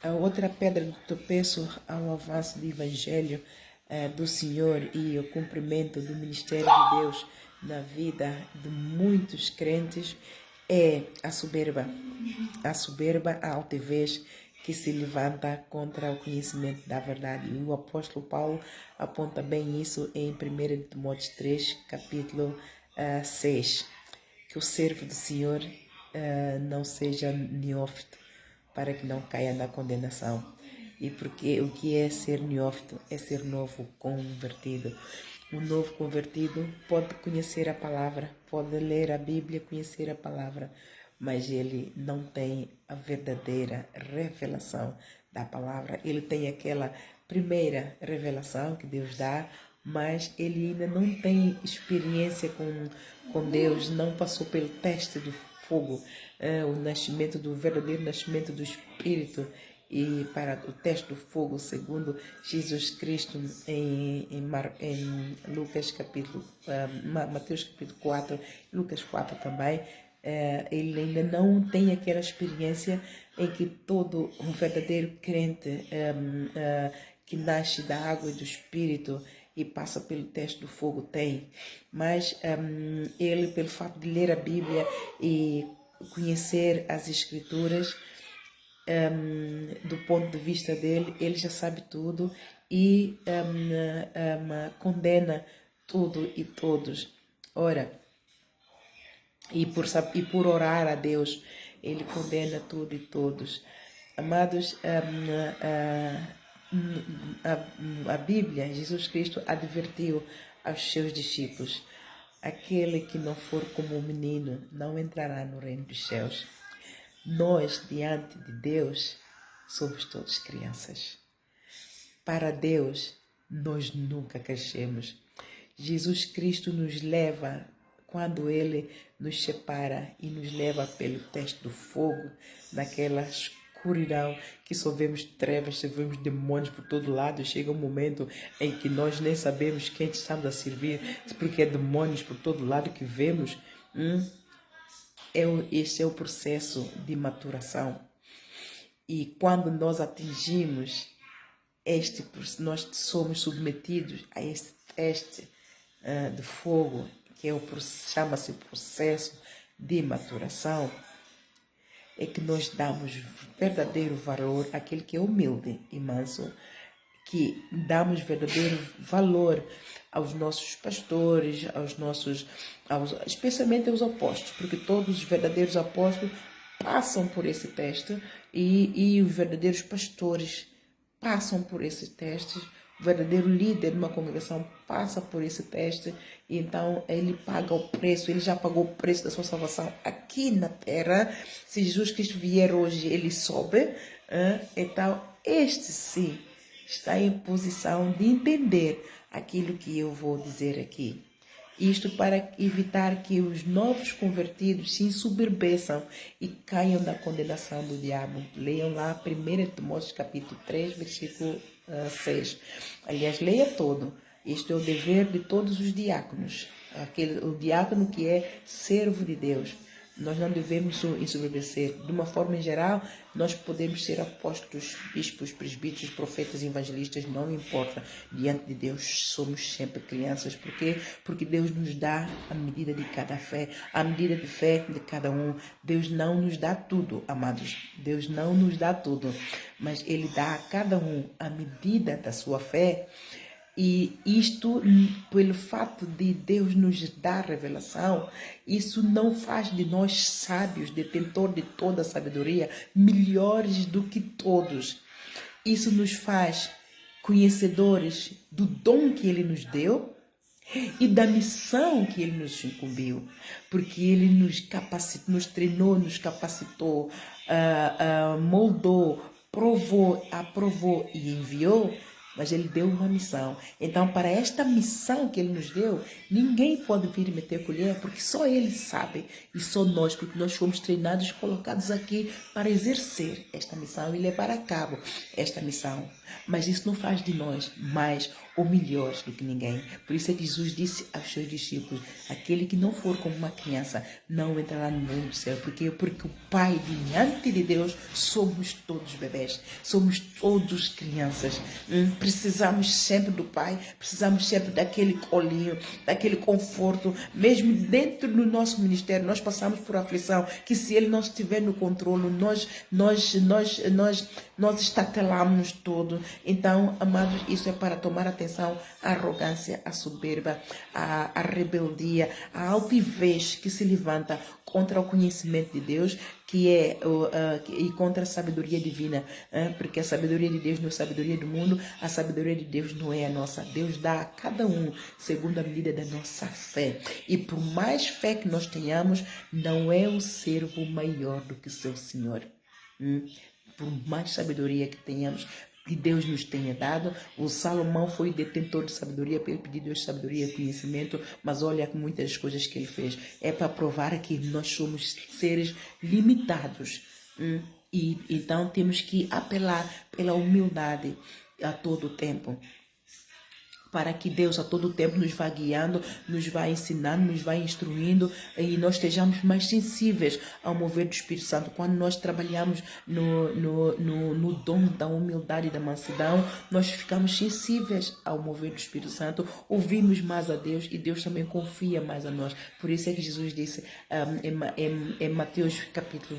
A outra pedra de tropeço ao avanço do Evangelho do Senhor e o cumprimento do ministério de Deus na vida de muitos crentes é a soberba. A soberba, a altivez que se levanta contra o conhecimento da verdade. E o apóstolo Paulo aponta bem isso em 1 Timóteo 3, capítulo 6. Que o servo do Senhor não seja neófito, para que não caia na condenação. E porque o que é ser neófito? É ser novo convertido. O novo convertido pode conhecer a palavra, pode ler a Bíblia, conhecer a palavra, mas ele não tem a verdadeira revelação da palavra. Ele tem aquela primeira revelação que Deus dá, mas ele ainda não tem experiência com Deus, não passou pelo teste do fogo, o nascimento do verdadeiro nascimento do Espírito. E para o teste do fogo, segundo Jesus Cristo em Lucas capítulo, Mateus capítulo 4, Lucas 4 também, ele ainda não tem aquela experiência em que todo um verdadeiro crente que nasce da água e do Espírito e passa pelo teste do fogo tem. Mas ele, pelo fato de ler a Bíblia e conhecer as Escrituras, do ponto de vista dele, ele já sabe tudo e condena tudo e todos. Ora, e por orar a Deus, ele condena tudo e todos. Amados, a Bíblia, Jesus Cristo advertiu aos seus discípulos: aquele que não for como o menino não entrará no reino dos céus. Nós, diante de Deus, somos todos crianças. Para Deus, nós nunca crescemos. Jesus Cristo nos leva, quando Ele nos separa e nos leva pelo teste do fogo, naquela escuridão que só vemos trevas, só vemos demônios por todo lado. Chega um momento em que nós nem sabemos quem estamos a servir, porque é demônios por todo lado que vemos. Este é o processo de maturação. E quando nós atingimos nós somos submetidos a este teste de fogo, que chama-se processo de maturação, é que nós damos verdadeiro valor àquele que é humilde e manso, que damos verdadeiro valor aos nossos pastores, especialmente aos apóstolos, porque todos os verdadeiros apóstolos passam por esse teste e os verdadeiros pastores passam por esse teste. O verdadeiro líder de uma congregação passa por esse teste e então ele paga o preço, ele já pagou o preço da sua salvação aqui na terra. Se Jesus Cristo vier hoje, ele sobe, então este sim está em posição de entender aquilo que eu vou dizer aqui. Isto para evitar que os novos convertidos se ensoberbeçam e caiam na condenação do diabo. Leiam lá 1 Timóteo capítulo 3, versículo 6. Aliás, leia todo. Isto é o dever de todos os diáconos. O diácono que é servo de Deus. Nós não devemos ensoberbecer. De uma forma em geral, nós podemos ser apóstolos, bispos, presbíteros, profetas, evangelistas, não importa. Diante de Deus somos sempre crianças. Por quê? Porque Deus nos dá a medida de cada fé, a medida de fé de cada um. Deus não nos dá tudo, amados. Deus não nos dá tudo, mas Ele dá a cada um a medida da sua fé. E isto, pelo fato de Deus nos dar revelação, isso não faz de nós sábios, detentor de toda a sabedoria, melhores do que todos. Isso nos faz conhecedores do dom que Ele nos deu e da missão que Ele nos incumbiu, porque Ele nos capacitou, nos treinou, nos capacitou, moldou, provou, aprovou e enviou. Mas Ele deu uma missão. Então, para esta missão que Ele nos deu, ninguém pode vir meter colher, porque só Ele sabe. E só nós, porque nós fomos treinados e colocados aqui para exercer esta missão e levar a cabo esta missão. Mas isso não faz de nós mais ou melhores do que ninguém. Por isso é que Jesus disse aos seus discípulos: aquele que não for como uma criança não entrará no reino do céu. Por quê? Porque o Pai, diante de Deus, somos todos bebés, somos todos crianças. Precisamos sempre do Pai, precisamos sempre daquele colinho, daquele conforto. Mesmo dentro do nosso ministério, nós passamos por aflição, que se Ele não estiver no controle, nós estatelamos todo. Então, amados, isso é para tomar atenção à arrogância, à soberba, à rebeldia, à altivez que se levanta contra o conhecimento de Deus, e contra a sabedoria divina, porque a sabedoria de Deus não é a sabedoria do mundo, a sabedoria de Deus não é a nossa. Deus dá a cada um segundo a medida da nossa fé. E por mais fé que nós tenhamos, não é o servo maior do que seu Senhor. Por mais sabedoria que tenhamos, que Deus nos tenha dado, o Salomão foi detentor de sabedoria, ele pediu Deus sabedoria e conhecimento, mas olha muitas coisas que ele fez. É para provar que nós somos seres limitados. E então temos que apelar pela humildade a todo o tempo, para que Deus a todo tempo nos vá guiando, nos vá ensinando, nos vá instruindo, e nós estejamos mais sensíveis ao mover do Espírito Santo. Quando nós trabalhamos no dom da humildade e da mansidão, nós ficamos sensíveis ao mover do Espírito Santo, ouvimos mais a Deus e Deus também confia mais a nós. Por isso é que Jesus disse em Mateus capítulo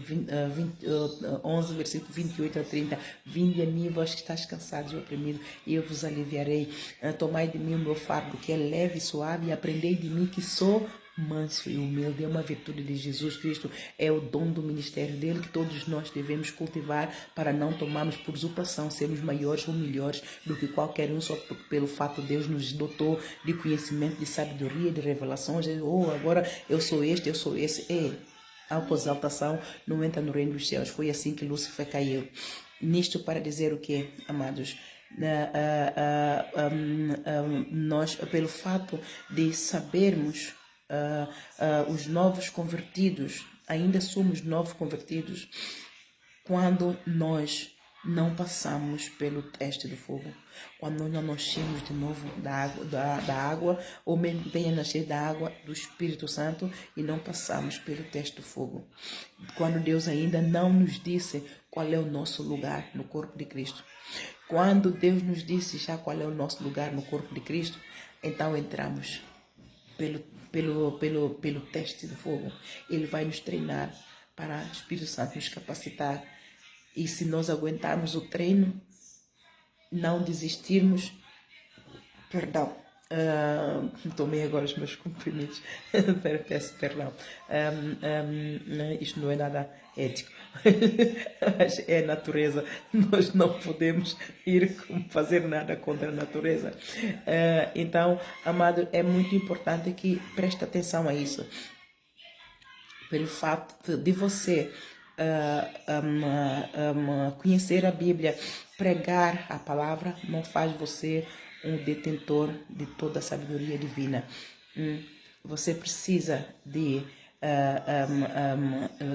11, versículo 28 a 30, vinde a mim, vós que estáis cansados e oprimidos, e eu vos aliviarei. Tomai de mim o meu fardo, que é leve e suave, e aprendei de mim, que sou manso e humilde. É uma virtude de Jesus Cristo, é o dom do ministério dele que todos nós devemos cultivar, para não tomarmos por usurpação, sermos maiores ou melhores do que qualquer um, só pelo fato de Deus nos dotou de conhecimento, de sabedoria, de revelações. Agora eu sou este, eu sou esse. A autoexaltação não entra no reino dos céus. Foi assim que Lúcifer caiu. Nisto para dizer o que, amados? Nós, pelo fato de sabermos os novos convertidos, ainda somos novos convertidos quando nós não passamos pelo teste do fogo, quando nós não nascemos de novo da água, ou mesmo venha nascer da água do Espírito Santo e não passamos pelo teste do fogo, quando Deus ainda não nos disse qual é o nosso lugar no corpo de Cristo. Quando Deus nos disse já qual é o nosso lugar no corpo de Cristo, então entramos pelo teste do fogo. Ele vai nos treinar para o Espírito Santo nos capacitar. E se nós aguentarmos o treino, não desistirmos, perdão, tomei agora os meus comprimidos, peço perdão, isto não é nada ético, mas é a natureza, nós não podemos fazer nada contra a natureza. Então, amado, é muito importante que preste atenção a isso, pelo fato de você conhecer a Bíblia, pregar a palavra, não faz você um detentor de toda a sabedoria divina. Você precisa de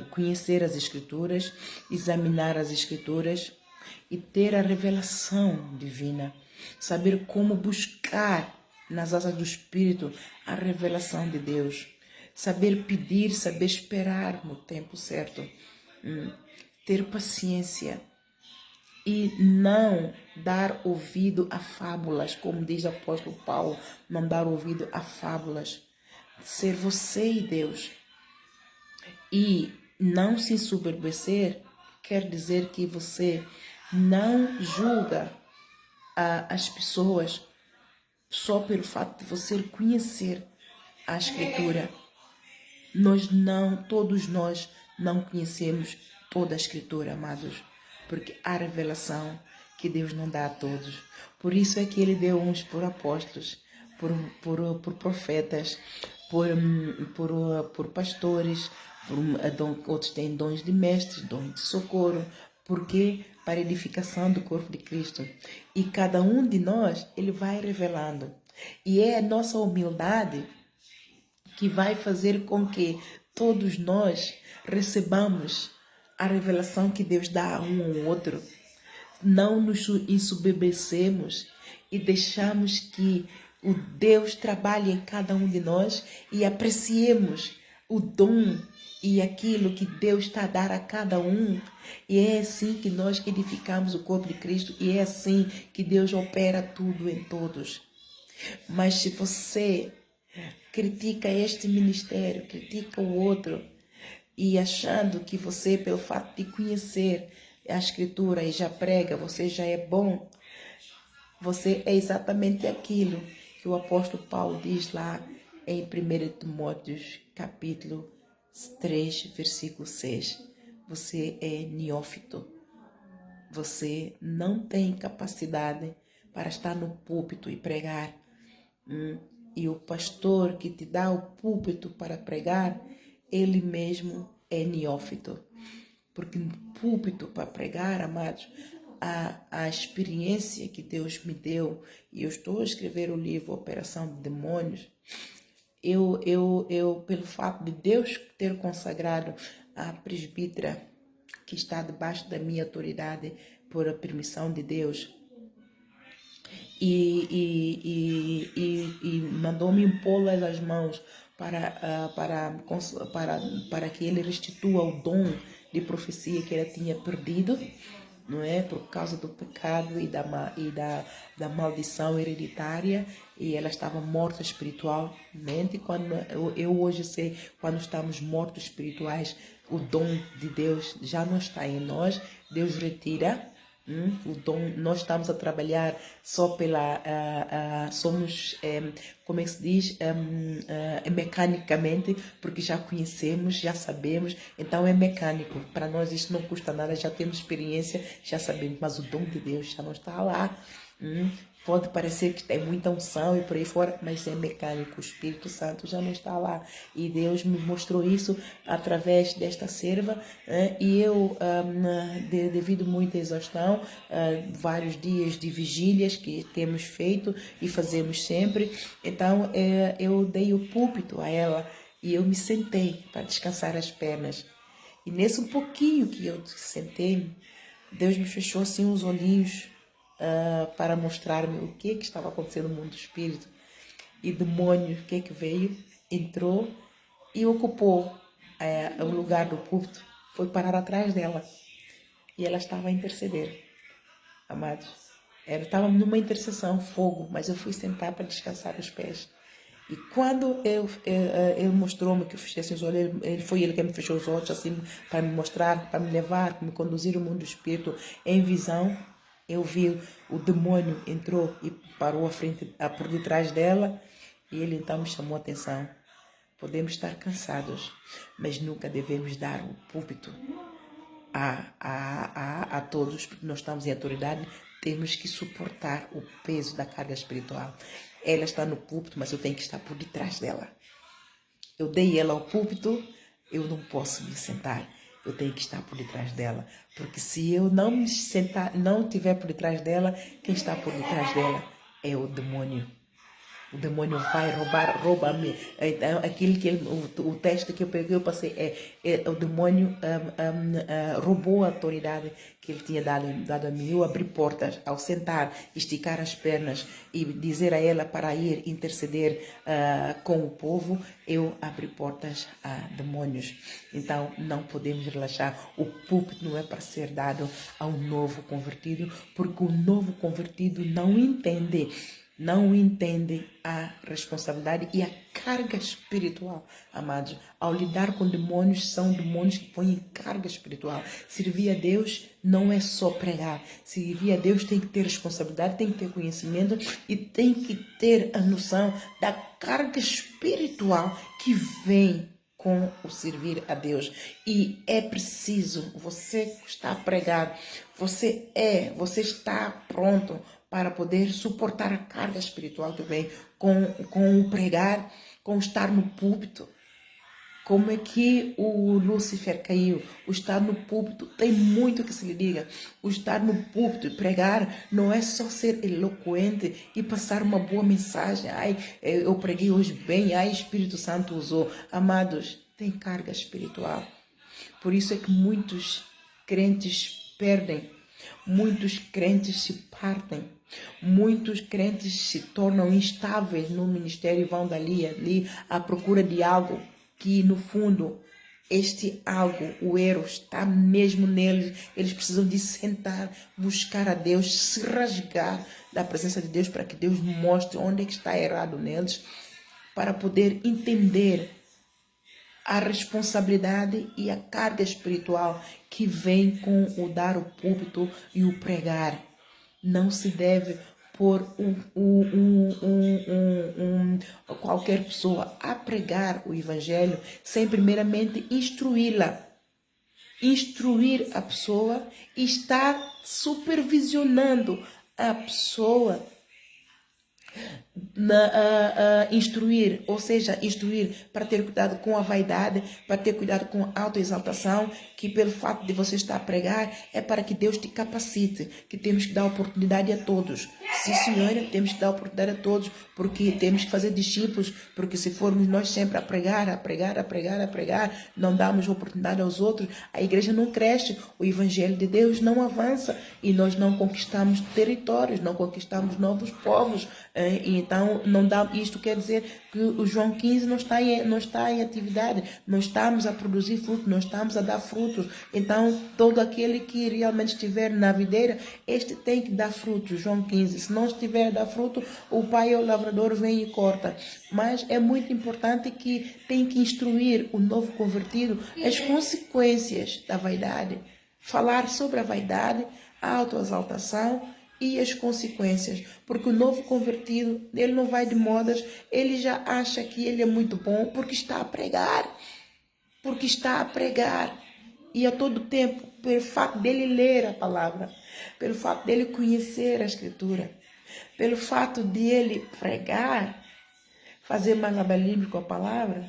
conhecer as Escrituras, examinar as Escrituras e ter a revelação divina, saber como buscar nas asas do Espírito a revelação de Deus, saber pedir, saber esperar no tempo certo, ter paciência e não dar ouvido a fábulas, como diz o apóstolo Paulo, não dar ouvido a fábulas, ser você e Deus. E não se ensoberbecer quer dizer que você não julga as pessoas só pelo fato de você conhecer a Escritura. Todos nós não conhecemos toda a Escritura, amados, porque há revelação que Deus não dá a todos. Por isso é que Ele deu uns por apóstolos, por profetas, por pastores, outros têm dons de mestres, dons de socorro, porque para a edificação do corpo de Cristo. E cada um de nós, Ele vai revelando. E é a nossa humildade que vai fazer com que todos nós recebamos a revelação que Deus dá a um ao outro. não nos ensoberbecemos e deixamos que o Deus trabalhe em cada um de nós e apreciemos o dom e aquilo que Deus está a dar a cada um. E é assim que nós edificamos o corpo de Cristo e é assim que Deus opera tudo em todos. Mas se você critica este ministério, critica o outro, e achando que você, pelo fato de conhecer a Escritura e já prega, você já é bom, você é exatamente aquilo que o apóstolo Paulo diz lá em 1 Timóteo capítulo 3, versículo 6. Você é neófito. Você não tem capacidade para estar no púlpito e pregar. E o pastor que te dá o púlpito para pregar, ele mesmo é neófito. Porque no púlpito para pregar, amados, a experiência que Deus me deu, e eu estou a escrever o livro Operação de Demônios, eu pelo fato de Deus ter consagrado a presbítera que está debaixo da minha autoridade por a permissão de Deus, e mandou-me impô-la as mãos para que ele restitua o dom de profecia que ela tinha perdido, não é? Por causa do pecado e da maldição hereditária, e ela estava morta espiritualmente. Quando eu hoje sei, quando estamos mortos espirituais, o dom de Deus já não está em nós, Deus retira. O dom, nós estamos a trabalhar só pela, somos, como é que se diz, mecanicamente, porque já conhecemos, já sabemos, então é mecânico, para nós isso não custa nada, já temos experiência, já sabemos, mas o dom de Deus já não está lá. Pode parecer que tem muita unção e por aí fora, mas é mecânico, o Espírito Santo já não está lá. E Deus me mostrou isso através desta serva, e eu, devido a muita exaustão, vários dias de vigílias que temos feito e fazemos sempre, então eu dei o púlpito a ela e eu me sentei para descansar as pernas. E nesse um pouquinho que eu sentei, Deus me fechou assim os olhinhos, para mostrar-me o que estava acontecendo no mundo do espírito. E demônio, o que veio, entrou e ocupou o lugar do púlpito, foi parar atrás dela. E ela estava a interceder, amados. Ela estava numa intercessão, fogo, mas eu fui sentar para descansar os pés. E quando ele mostrou-me que eu fechasse os olhos, foi ele que me fechou os olhos, assim, para me mostrar, para me levar, para me conduzir ao mundo do espírito em visão. Eu vi o demônio entrou e parou por detrás dela, e ele então me chamou a atenção. Podemos estar cansados, mas nunca devemos dar o púlpito a todos, porque nós estamos em autoridade, temos que suportar o peso da carga espiritual. Ela está no púlpito, mas eu tenho que estar por detrás dela. Eu dei ela ao púlpito, eu não posso me sentar. Eu tenho que estar por detrás dela, porque se eu não me sentar, não estiver por detrás dela, quem está por detrás dela é o demônio. O demônio vai rouba-me. Então, aquilo que o texto que eu peguei, eu passei, o demônio roubou a autoridade que ele tinha dado a mim. Eu abri portas ao sentar, esticar as pernas e dizer a ela para ir interceder com o povo. Eu abri portas a demônios. Então, não podemos relaxar. O púlpito não é para ser dado ao novo convertido, porque o novo convertido não entende a responsabilidade e a carga espiritual, amados. Ao lidar com demônios, são demônios que põem carga espiritual. Servir a Deus não é só pregar. Servir a Deus tem que ter responsabilidade, tem que ter conhecimento e tem que ter a noção da carga espiritual que vem com o servir a Deus. E é preciso, você que está a pregar, você está pronto para poder suportar a carga espiritual que vem com o pregar, com estar no púlpito. Como é que o Lúcifer caiu? O estar no púlpito tem muito que se lhe diga. O estar no púlpito e pregar não é só ser eloquente e passar uma boa mensagem. Ai, eu preguei hoje bem, ai, Espírito Santo usou. Amados, tem carga espiritual. Por isso é que muitos crentes perdem Muitos crentes se partem. Muitos crentes se tornam instáveis no ministério e vão dali ali à procura de algo que, no fundo, este algo, o erro, está mesmo neles. Eles precisam de sentar, buscar a Deus, se rasgar da presença de Deus para que Deus mostre onde é que está errado neles, para poder entender a responsabilidade e a carga espiritual que vem com o dar o púlpito e o pregar. Não se deve pôr qualquer pessoa a pregar o evangelho sem primeiramente instruí-la. Instruir a pessoa e estar supervisionando a pessoa instruir, ou seja, instruir para ter cuidado com a vaidade, para ter cuidado com a autoexaltação, que pelo fato de você estar a pregar é para que Deus te capacite, que temos que dar oportunidade a todos. Sim, senhora, temos que dar oportunidade a todos, porque temos que fazer discípulos, porque se formos nós sempre a pregar, não damos oportunidade aos outros, a igreja não cresce, o evangelho de Deus não avança e nós não conquistamos territórios, não conquistamos novos povos. Então, não dá, isto quer dizer que o João 15 não está em atividade, não estamos a produzir frutos, não estamos a dar frutos. Então, todo aquele que realmente estiver na videira, este tem que dar frutos. João 15, se não estiver a dar fruto, o pai ou o lavrador vem e corta. Mas é muito importante que tem que instruir o novo convertido as consequências da vaidade. Falar sobre a vaidade, a autoexaltação e as consequências, porque o novo convertido, ele não vai de modas, ele já acha que ele é muito bom porque está a pregar, e a todo tempo, pelo fato dele ler a palavra, pelo fato dele conhecer a escritura, pelo fato de ele pregar, fazer malabarismo com a palavra,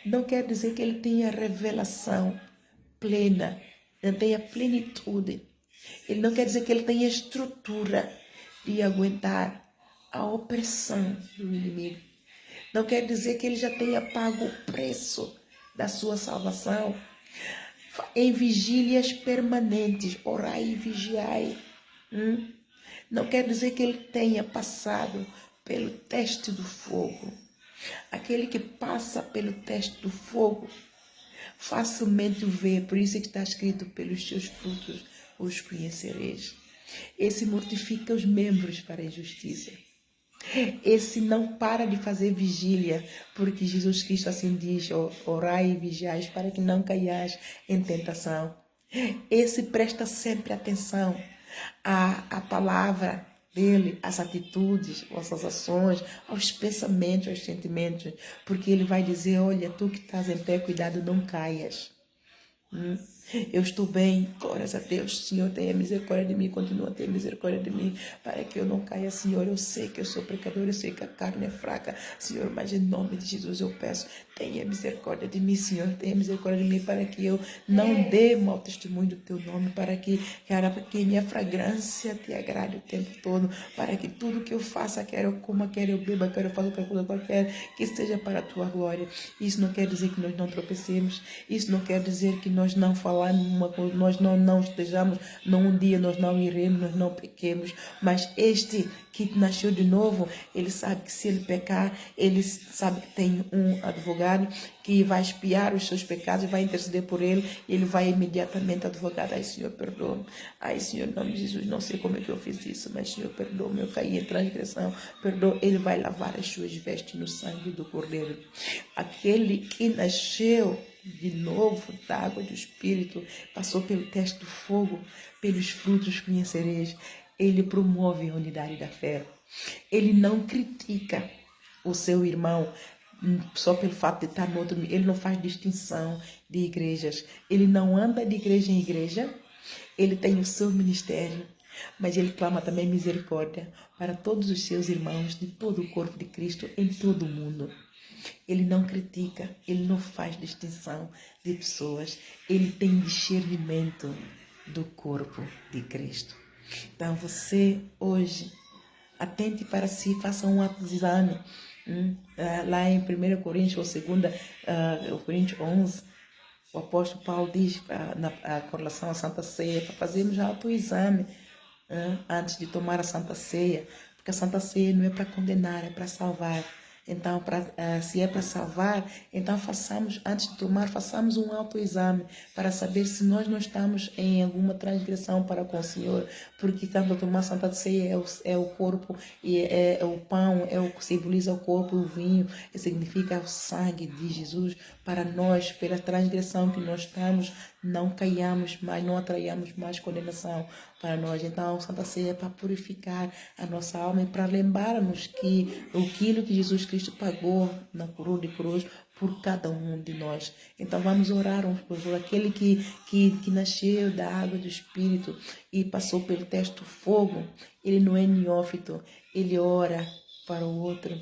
não quer dizer que ele tenha revelação plena, não tenha plenitude. Ele não quer dizer que ele tenha estrutura de aguentar a opressão do inimigo. Não quer dizer que ele já tenha pago o preço da sua salvação. Em vigílias permanentes, orai e vigiai. Não quer dizer que ele tenha passado pelo teste do fogo. Aquele que passa pelo teste do fogo facilmente o vê, por isso é que está escrito: pelos seus frutos os conhecereis. Esse mortifica os membros para a injustiça. Esse não para de fazer vigília, porque Jesus Cristo assim diz: orai e vigiais para que não caiais em tentação. Esse presta sempre atenção à palavra dele, às atitudes, às ações, aos pensamentos, aos sentimentos, porque ele vai dizer: olha, tu que estás em pé, cuidado, não caias. Eu estou bem, glórias a Deus. Senhor, tenha misericórdia de mim, continua a ter misericórdia de mim, para que eu não caia, Senhor. Eu sei que eu sou pecador, eu sei que a carne é fraca, Senhor, mas em nome de Jesus eu peço: tenha misericórdia de mim, Senhor, tenha misericórdia de mim, para que eu não dê mau testemunho do teu nome, para que minha fragrância te agrade o tempo todo, para que tudo que eu faça, quer eu coma, quer eu beba, quer eu faça outra coisa qualquer, que seja para a tua glória. Isso não quer dizer que nós não tropecemos, isso não quer dizer que nós não falamos uma coisa, nós não estejamos, num dia nós não iremos, nós não pequemos, mas este que nasceu de novo, ele sabe que se ele pecar, ele sabe que tem um advogado que vai expiar os seus pecados e vai interceder por ele, e ele vai imediatamente ao advogado: ai, Senhor, perdoa-me, ai, Senhor, em nome de Jesus, não sei como é que eu fiz isso, mas, Senhor, perdoa-me, eu caí em transgressão, perdoa. Ele vai lavar as suas vestes no sangue do Cordeiro. Aquele que nasceu de novo da água do Espírito, passou pelo teste do fogo, pelos frutos conhecereis. Ele promove a unidade da fé. Ele não critica o seu irmão só pelo fato de estar no outro. Ele não faz distinção de igrejas. Ele não anda de igreja em igreja. Ele tem o seu ministério, mas ele clama também misericórdia para todos os seus irmãos de todo o corpo de Cristo em todo o mundo. Ele não critica, ele não faz distinção de pessoas. Ele tem discernimento do corpo de Cristo. Então você hoje, atente para si, faça um autoexame. Lá em 1 Coríntios ou 2 Coríntios 11, o apóstolo Paulo diz, com relação à Santa Ceia, para fazermos autoexame. antes de tomar a Santa Ceia, porque a Santa Ceia não é para condenar, é para salvar. Então, se é para salvar, então façamos, antes de tomar, façamos um autoexame para saber se nós não estamos em alguma transgressão para com o Senhor, porque quando tomar Santa Ceia é o corpo, e é o pão, é o que simboliza o corpo, o vinho, e significa o sangue de Jesus para nós, pela transgressão que nós estamos, não caiamos mais, não atraiamos mais condenação para nós. Então, a Santa Ceia é para purificar a nossa alma e para lembrar-nos que aquilo que Jesus Cristo pagou na coroa de cruz por cada um de nós. Então, vamos orar uns por outros. Aquele que nasceu da água do Espírito e passou pelo teste do fogo, ele não é neófito, ele ora para o outro.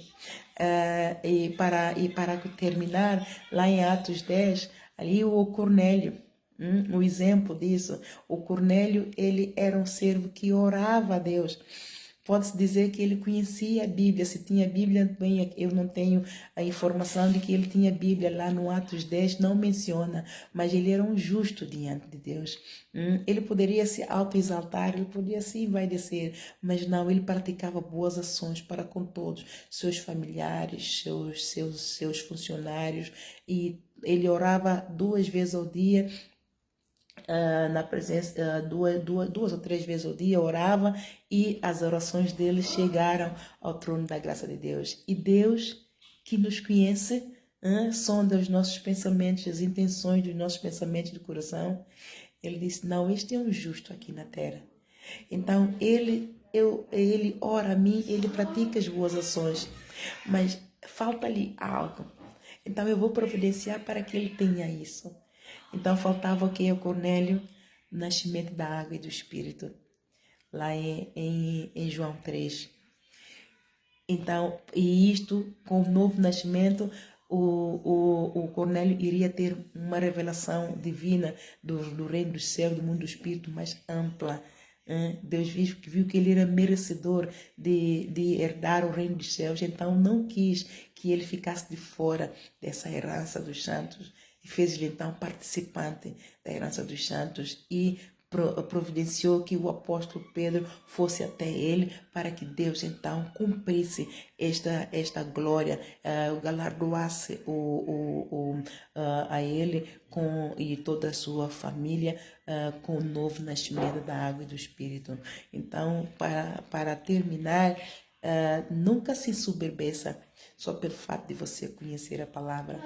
E para terminar, lá em Atos 10, ali o Cornélio, o exemplo disso, o Cornélio, ele era um servo que orava a Deus. Pode-se dizer que ele conhecia a Bíblia, se tinha Bíblia, bem, eu não tenho a informação de que ele tinha Bíblia, lá no Atos 10 não menciona, mas ele era um justo diante de Deus. Ele poderia se autoexaltar, ele podia se envaidecer, mas não, ele praticava boas ações para com todos, seus familiares, seus funcionários, e ele orava 2 vezes ao dia, na presença, duas ou 3 vezes ao dia, orava, e as orações dele chegaram ao trono da graça de Deus. E Deus, que nos conhece, sonda os nossos pensamentos, as intenções dos nossos pensamentos do coração, ele disse: não, este é um justo aqui na terra. Então, ele ora a mim, ele pratica as boas ações, mas falta-lhe algo. Então, eu vou providenciar para que ele tenha isso. Então, faltava o que ao Cornélio? O nascimento da água e do Espírito, lá em João 3. Então, e isto, com o novo nascimento, o Cornélio iria ter uma revelação divina do reino dos céus, do mundo do Espírito mais ampla. Deus viu que ele era merecedor de herdar o reino dos céus, então não quis que ele ficasse de fora dessa herança dos santos, e fez-lhe então participante da herança dos santos, e providenciou que o apóstolo Pedro fosse até ele, para que Deus então cumprisse esta glória, galardoasse a ele e toda a sua família com o novo nascimento da água e do Espírito. Então, para terminar, nunca se ensoberbeça só pelo fato de você conhecer a palavra,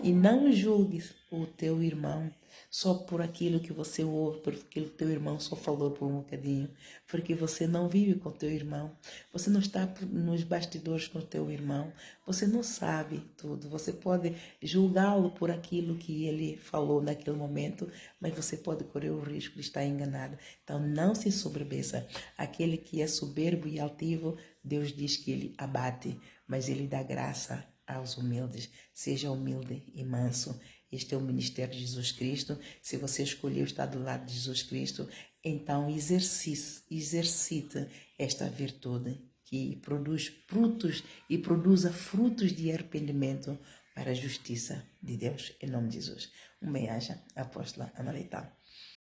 e não julgues o teu irmão só por aquilo que você ouve, por aquilo que teu irmão só falou por um bocadinho, porque você não vive com teu irmão, você não está nos bastidores com teu irmão, você não sabe tudo. Você pode julgá-lo por aquilo que ele falou naquele momento, mas você pode correr o risco de estar enganado. Então, não se ensoberbeça. Aquele que é soberbo e altivo, Deus diz que ele abate, mas ele dá graça aos humildes. Seja humilde e manso. Este é o ministério de Jesus Cristo. Se você escolheu estar do lado de Jesus Cristo, então exercite esta virtude que produz frutos e produza frutos de arrependimento para a justiça de Deus. Em nome de Jesus. Um bem-aja, apóstola Ana Leitão.